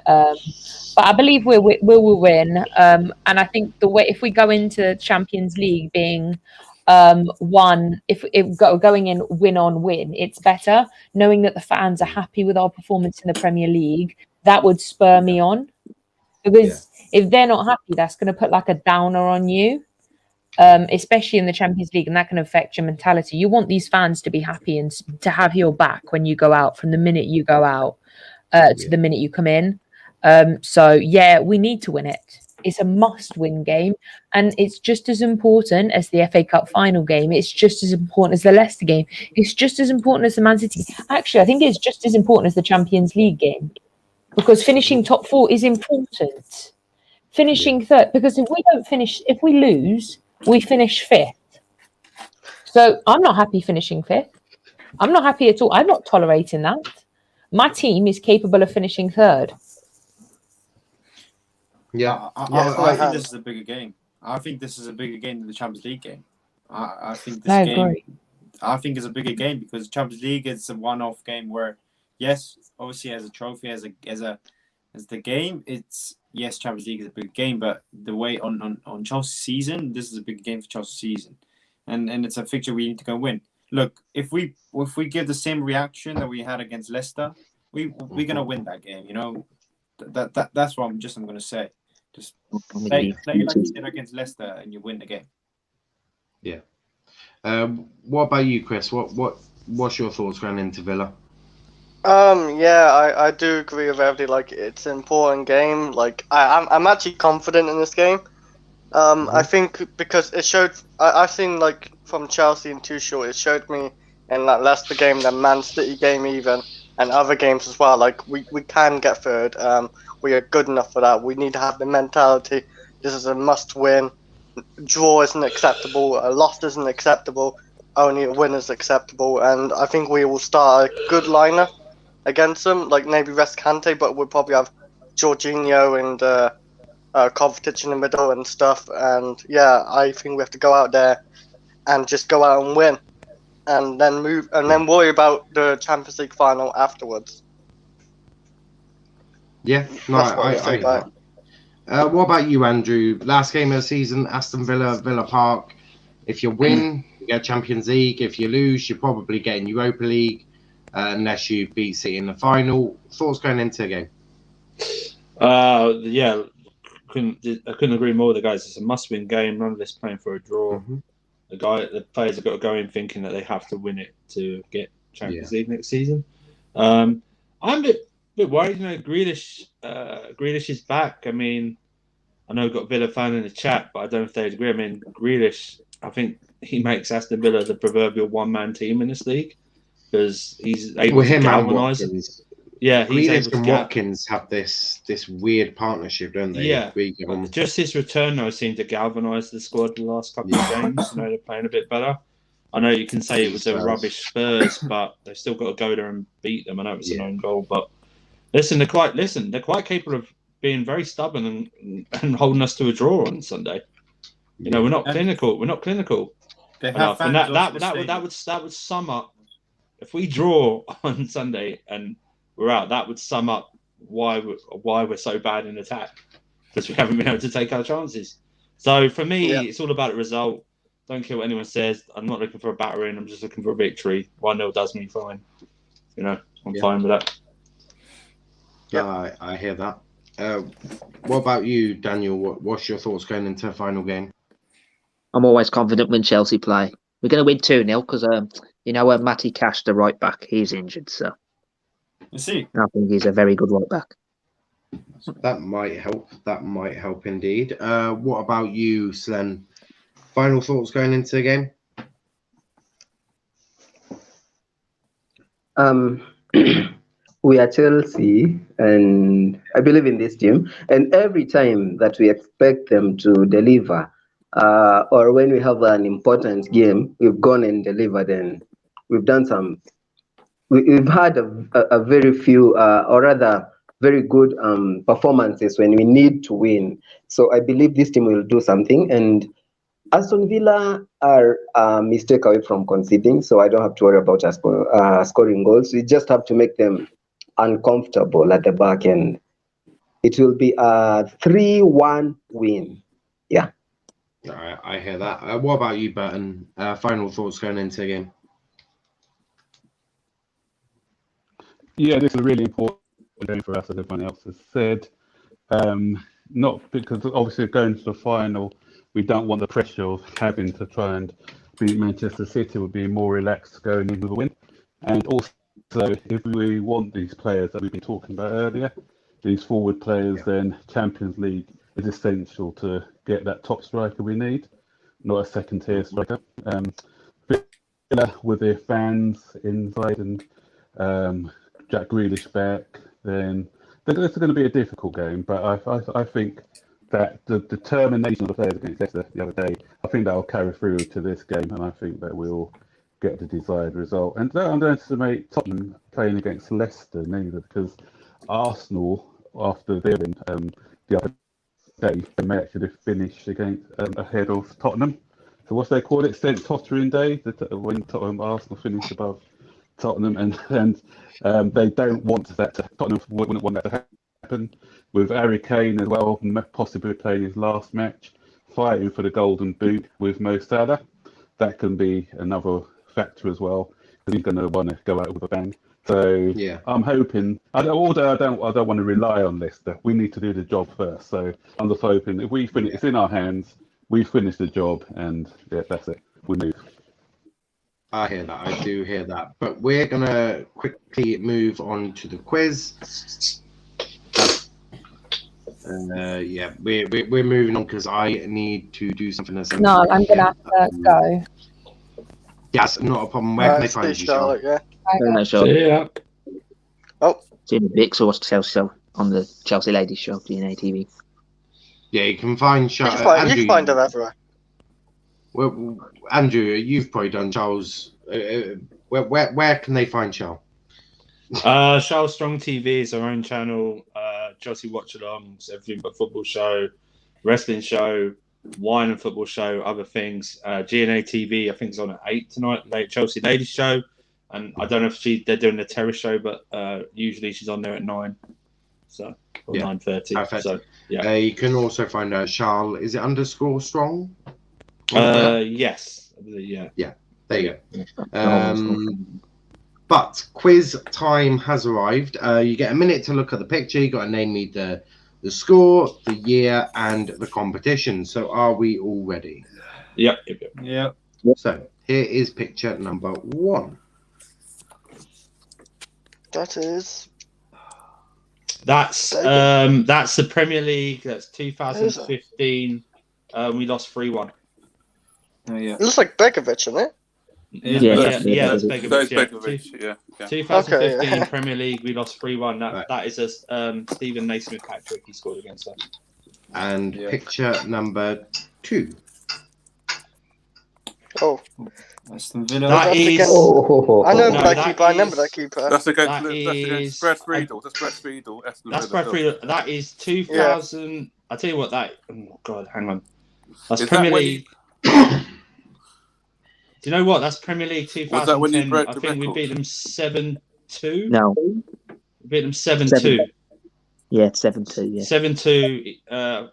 But I believe we will win. And I think the way, if we go into Champions League being going in win on win, it's better knowing that the fans are happy with our performance in the Premier League. That would spur me on, because if they're not happy, that's going to put like a downer on you. Especially in the Champions League, and that can affect your mentality. You want these fans to be happy and to have your back when you go out, from the minute you go out to the minute you come in. So we need to win it. It's a must-win game, and it's just as important as the FA Cup final game. It's just as important as the Leicester game. It's just as important as the Man City. Actually, I think it's just as important as the Champions League game, because finishing top 4 is important. Finishing third, because if we lose, we finish 5th. So I'm not happy finishing 5th. I'm not happy at all. I'm not tolerating that. My team is capable of finishing 3rd. Yeah, I think this is a bigger game. I think this is a bigger game than the Champions League game. I think this game. I think it's a bigger game because Champions League is a one-off game where, yes, obviously as a trophy, as the game, it's Champions League is a big game, but the way on Chelsea's season, this is a big game for Chelsea's season, and it's a fixture we need to go win. Look, if we give the same reaction that we had against Leicester, we're gonna win that game. You know, that's what I'm gonna say. Just play like you did against Leicester, and you win the game. Yeah. What about you, Chris? What's your thoughts going into Villa? I do agree with everybody. Like, it's an important game. Like, I'm actually confident in this game. I think because it showed. I've seen, like, from Chelsea and Tuchel, it showed me in that Leicester game, the Man City game, even, and other games as well. Like, we can get third. We are good enough for that. We need to have the mentality. This is a must-win. Draw isn't acceptable. A loss isn't acceptable. Only a win is acceptable. And I think we will start a good lineup against them. Like, maybe rest Kante, but we'll probably have Jorginho and Kovacic in the middle and stuff. And I think we have to go out there and just go out and win, and then move, and then worry about the Champions League final afterwards. Yeah, no, I agree. What about you, Andrew? Last game of the season, Aston Villa, Villa Park. If you win, you get Champions League. If you lose, you're probably getting Europa League, unless you beat City in the final. Thoughts going into the game? I couldn't agree more with the guys. It's a must-win game. None of this playing for a draw. Mm-hmm. The players have got to go in thinking that they have to win it to get Champions League next season. I'm a bit worried. You know, Grealish is back. I mean, I know we've got Villa fan in the chat, but I don't know if they agree. I mean, Grealish, I think he makes Aston Villa the proverbial one-man team in this league because he's able to galvanise. Yeah, Grealish and Watkins have this weird partnership, don't they? Yeah, just his return, though, seemed to galvanise the squad the last couple of games. You know, they're playing a bit better. I know you can say it was a rubbish Spurs, but they've still got to go there and beat them. I know it's an own goal, but they're quite capable of being very stubborn and holding us to a draw on Sunday. You know, we're not clinical. We're not clinical enough, and that would sum up. If we draw on Sunday and we're out, that would sum up why we're so bad in attack, because we haven't been able to take our chances. So for me, it's all about the result. Don't care what anyone says. I'm not looking for a battering. I'm just looking for a victory. 1-0 does me fine. You know, I'm fine with that. Yeah, I hear that. What about you, Daniel? What's your thoughts going into the final game? I'm always confident when Chelsea play. We're going to win 2-0 because, Matty Cash, the right back, he's injured. So You see, I think he's a very good right back. That might help. That might help indeed. What about you, Slen? Final thoughts going into the game? We are Chelsea, and I believe in this team. And every time that we expect them to deliver, or when we have an important game, we've gone and delivered, and we've done some. We've had a very few, or rather, very good performances when we need to win. So I believe this team will do something, and Aston Villa are a mistake away from conceding, so I don't have to worry about us scoring goals. We just have to make them uncomfortable at the back end. It will be a 3-1 win. Yeah. I hear that. What about you, Burton? Final thoughts going into the game? Yeah, this is a really important game for us, as everyone else has said. Not because obviously going to the final, we don't want the pressure of having to try and beat Manchester City. Would be more relaxed going in with a win. And also, if we want these players that we've been talking about earlier, these forward players, then Champions League is essential to get that top striker we need, not a second-tier striker. Villa with their fans inside and Jack Grealish back, then it's going to be a difficult game. But I think that the determination of the players against Leicester the other day, I think that will carry through to this game, and I think that we'll get the desired result. And don't underestimate Tottenham playing against Leicester neither, because Arsenal, after their win the other day, they may actually finish against ahead of Tottenham. So what's they call it? St. Tottering Day, when Arsenal finished above Tottenham, and they don't want that. Tottenham wouldn't want that to happen. With Harry Kane as well, possibly playing his last match, fighting for the Golden Boot with Mo Salah, that can be another factor as well, because he's going to want to go out with a bang. So I'm hoping, although I don't want to rely on Leicester, we need to do the job first. So I'm just hoping if we finish, it's in our hands, we finish the job, and that's it. We move. I hear that. I do hear that. But we're going to quickly move on to the quiz. We're moving on because I need to do something. No, I'm going to have to go. Yes, not a problem. Where can they find you, Charl? Yeah. Oh. See the Bix or what's Chelsea show on the Chelsea Ladies Show, DNA TV. Yeah, you can find Charl. You can find her everywhere. Well, Andrew, you've probably done Charles. Where can they find Charl? Charl Strong TV is our own channel. Chelsea Watch Alongs, everything but football show, wrestling show, wine and football show, other things. GNA TV, I think, is on at 8 tonight. Late Chelsea Ladies Show, and I don't know if they're doing the terrace show, but usually she's on there at 9, so or 9:30. Perfect. So you can also find Charl. Is it _strong? Yes. Yeah. There you go. But quiz time has arrived. You get a minute to look at the picture. You got to name me the score, the year, and the competition. So are we all ready? Yep. So here is picture number 1. That's the Premier League. That's 2015. We lost 3-1. Oh, yeah. It looks like Begovic, isn't it? That's Begovic. Yeah. 2015 Premier League, we lost 3-1. That is a Stephen Naismith hat-trick he scored against us. And picture number 2. Oh, Aston Villa. That That's is. against- Oh, I know No, that that keeper. I remember is- that keeper. That's against That is- Brad Friedel. That's Brad Friedel. Aston That's Villa. Brad Friedel. That is 2000. I tell you what, that. Oh God, hang on. That's Is that Premier when League. Do you know what? That's Premier League 2010. Was that when you broke I the think we record? beat them 7-2. No. We beat them 7-2. Yeah, 7-2. Yeah. 7-2.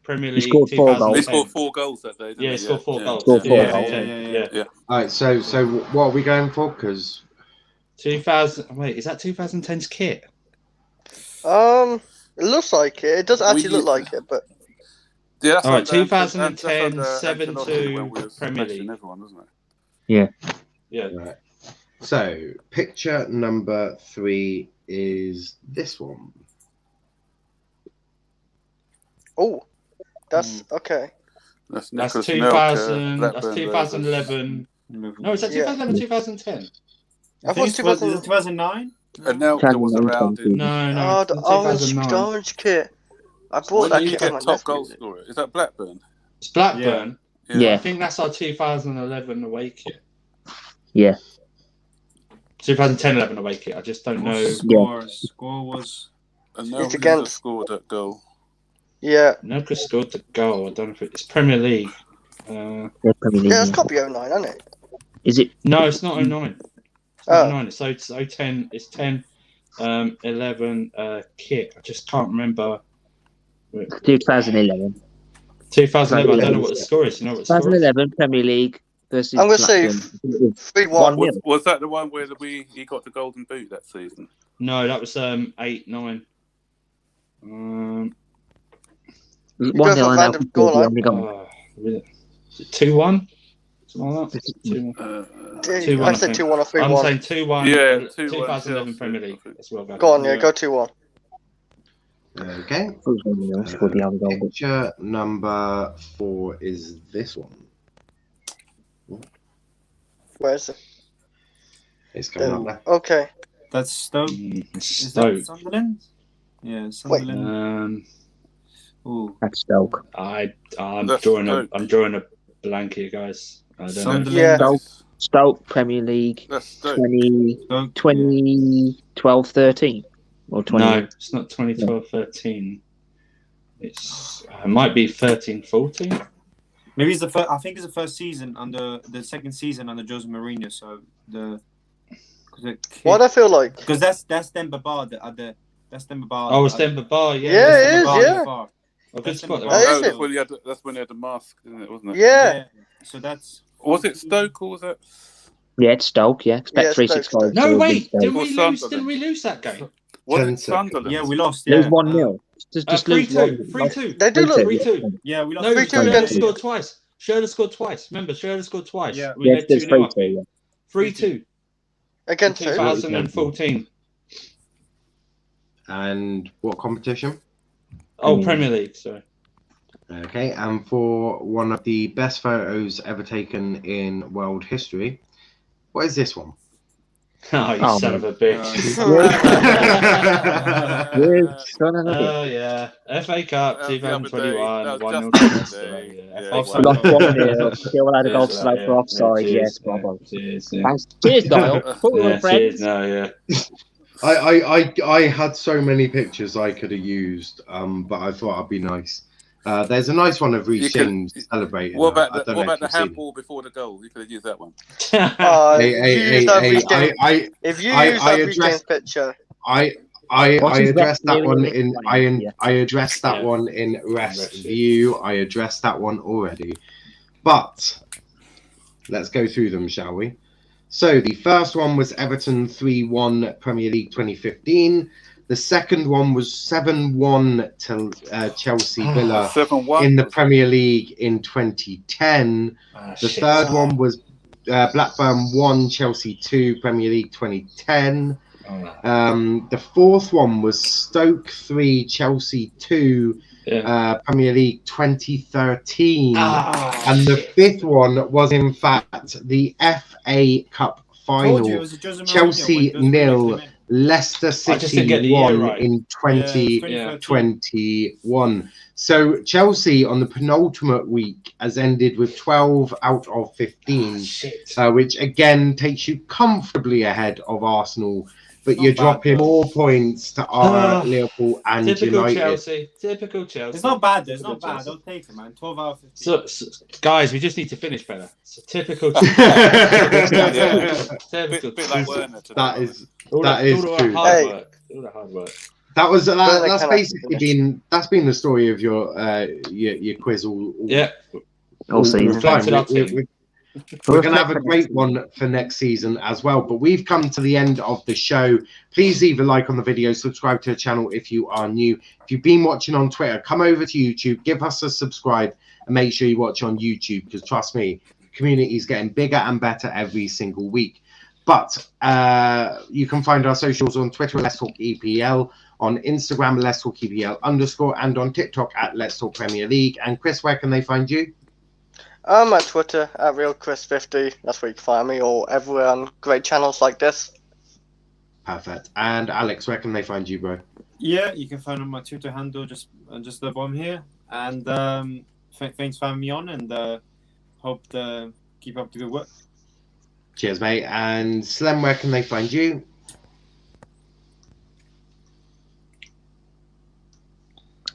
Premier League. scored 4 goals. They 2010. scored 4 goals that day. Didn't Yeah, they? he scored 4 goals. Scored 4 Yeah, goals. yeah. All right, so what are we going for? Because 2000. Wait, is that 2010's kit? It looks like it. It does actually look like it, but Yeah, that's All right, under- 2010, that's under 7-2 Ancelotti when we were Premier smashing League. everyone, wasn't it? Yeah. right. So picture number 3 is this one. oh, that's okay. That's That's Nicholas 2000. Nelka, That's Blackburn 2011. No, is that Yeah. 2011 or 2010? I thought Is it 2000. 2009? And Nelka was around in. No, Oh, the orange, 2009. the orange kit. I bought When that did you kit for get my top nephew. goal scorer? Is that Blackburn? It's Blackburn. Yeah. I think that's our 2011 away kit. Yeah. 2010-11 away kit. I just don't know. Score was. And It's Nelka against- scored that goal. Yeah, Noka scored the goal. I don't know if it's Premier League. Yeah, Premier League, yeah, it's yeah. got to be 09, hasn't it? Is it? No, it's not 09. It's Oh. not 09. It's 010. It's 10, 11 kit. I just can't remember. 2011. 2011. I don't know what the score is. You know what the score is? 2011 Premier League versus I'm gonna say Blackburn. 3-1. 1-0. Was that the one where he got the golden boot that season? No, that was 8, 9. 1-0 go for and now random goal line. only got 2-1. Something like that. 2-1. 2-1, I I said think. 2-1 or I'm 3-1. saying 2-1. Yeah, 2011 2-1 Premier Chelsea, League I think. as well. Guys. Go on, yeah, go 2-1. Okay. scored the other goal. Picture number 4 is this one. Where is it? It's coming up there. Okay. That's Stoke. It's Is Stoke. that Sunderland? Yeah, Sunderland. Ooh. That's Stoke. I'm That's drawing Stoke. I'm drawing a blank here, guys. I don't know. Sunderland. Yeah. Stoke Premier League That's Stoke. 2012 13 or 20. No, it's not 2012-13. It's it might be 13-14. Maybe it's the first. I think it's the first season under the second season under Jose Mourinho. So What I feel like. because that's Demba Ba that's Demba Ba. Oh, it's Denver Bar. Yeah. Yeah, it is, Demba Ba yeah. Ba. Oh, good spot. That Oh, is that's it. when he had the mask, isn't it? Wasn't it? Yeah. So that's. Was it Stoke or was it? Yeah, it's Stoke. Yeah, expect Yeah, 365. No, to wait. win Didn't Stoke. we lose? Didn't we lose that game? Was 10 it Sunderland? Yeah, we lost. Lose Yeah. 1-0. Just lose 3-2. 1-0. 3-2. They do look. 3-2. Yeah, we lost. No, 3-2 Schürrle against- scored twice. Schürrle scored twice. Remember, Schürrle scored twice. Yeah. We Yes, led there's 2-0 up. 3-2. Yeah. 3-2. Against who? 2014. And what competition? Oh, Premier League. Sorry. Okay, and for one of the best photos ever taken in world history, what is this one? Oh, you Oh, son man. of a bitch. You son of a bitch. Oh, yeah. FA Cup That was the other 2021. day. That 1-0 was to just the Leicester. other day. Yeah, Yeah, FA Offside. Cup. Lost 1-0. Still had a goal Cheers, slow yeah, for offside. yeah, Yes, cheers, bravo. Cheers, yeah. Thanks. Cheers, Dial. Cool, Yeah, friends. cheers, no, yeah. I had so many pictures I could have used, but I thought I'd be nice. There's a nice one of You Reece can- James celebrating. What I about don't the know if you've seen handball before the goal? You could have used that one. it. If you I use that addressed- James picture, I What is addressed that that one really in funny? Yeah. I addressed that Yeah. one in rest Rest view. I addressed that one already. But let's go through them, shall we? So the first one was Everton 3-1 Premier League 2015. The second one was 7-1 to Chelsea Villa 7-1. in the Premier League in 2010. The third one was Blackburn 1 Chelsea 2 Premier League 2010. The fourth one was Stoke 3 Chelsea 2 Premier League 2013. And the fifth one was in fact the FA Cup Told you it final. was a Jose Mourinho Chelsea when Jose Mourinho 0, came in. Leicester just didn't City get the year won right. in 2013. 2021. So Chelsea on the penultimate week has ended with 12 out of 15, Shit. which again takes you comfortably ahead of Arsenal. But Not you're bad, dropping though. more points to our Liverpool and Typical United. Chelsea. Typical Chelsea. It's not bad, though. It's Typical not bad. Chelsea. I'll take it, man. 12 out of 15. So, guys, we just need to finish better. So typical. Yeah. Typical. Bit like Werner today. That is All that the is true. hard Hey. work. All the hard work. That's Werner basically cannot been the story of your quiz all Yeah. All season. time. Reflected our team. We're going to have a great one for next season as well. But we've come to the end of the show. Please leave a like on the video, subscribe to the channel if you are new. If you've been watching on Twitter, come over to YouTube, give us a subscribe, and make sure you watch on YouTube, because trust me, the community is getting bigger and better every single week. But you can find our socials on Twitter at Let's Talk EPL, on Instagram Let's Talk EPL _, and on TikTok at Let's Talk Premier League. And Chris, where can they find you? I'm at Twitter at RealChris50. That's where you can find me, or everywhere on great channels like this. Perfect. And Alex, where can they find you, bro? Yeah, you can find on my Twitter handle, just the bomb here. And thanks for having me on, and hope to keep up the good work. Cheers, mate. And Slem, where can they find you?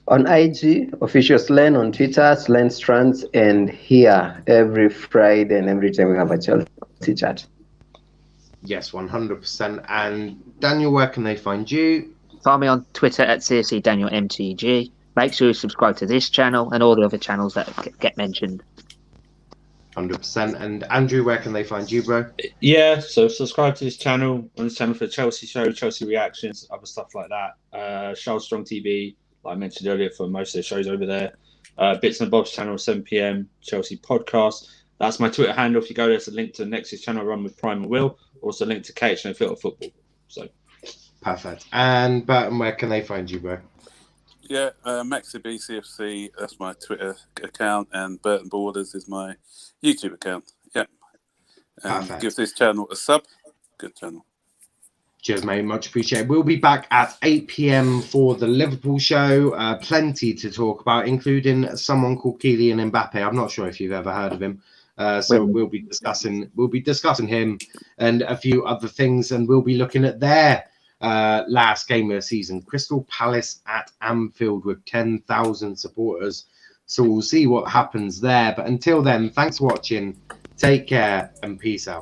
On IG, official Slen, on Twitter, Slen Strands, and here every Friday and every time we have a Chelsea chat. Yes, 100%. And Daniel, where can they find you? Find me on Twitter at CSC Daniel MTG. Make sure you subscribe to this channel and all the other channels that get mentioned. 100%. And Andrew, where can they find you, bro? Yeah, so subscribe to this channel, on this channel for the Chelsea show, Chelsea reactions, other stuff like that. Charl Strong TV, like I mentioned earlier, for most of the shows over there. Bits and Bob's channel, 7 PM, Chelsea podcast. That's my Twitter handle. If you go, there's a link to the Nexus channel run with Prime and Will. Also a link to KHN Filter Football. So Perfect. And Burton, where can they find you, bro? Yeah, MaxiBCFC, that's my Twitter account, and Burton Borders is my YouTube account. Yeah. And Perfect. give this channel a sub. Good channel. Cheers, mate. Much appreciated. We'll be back at 8 PM for the Liverpool show. Plenty to talk about, including someone called Kylian Mbappe. I'm not sure if you've ever heard of him. So we'll be discussing him and a few other things, and we'll be looking at their last game of the season, Crystal Palace at Anfield with 10,000 supporters. So we'll see what happens there. But until then, thanks for watching. Take care and peace out.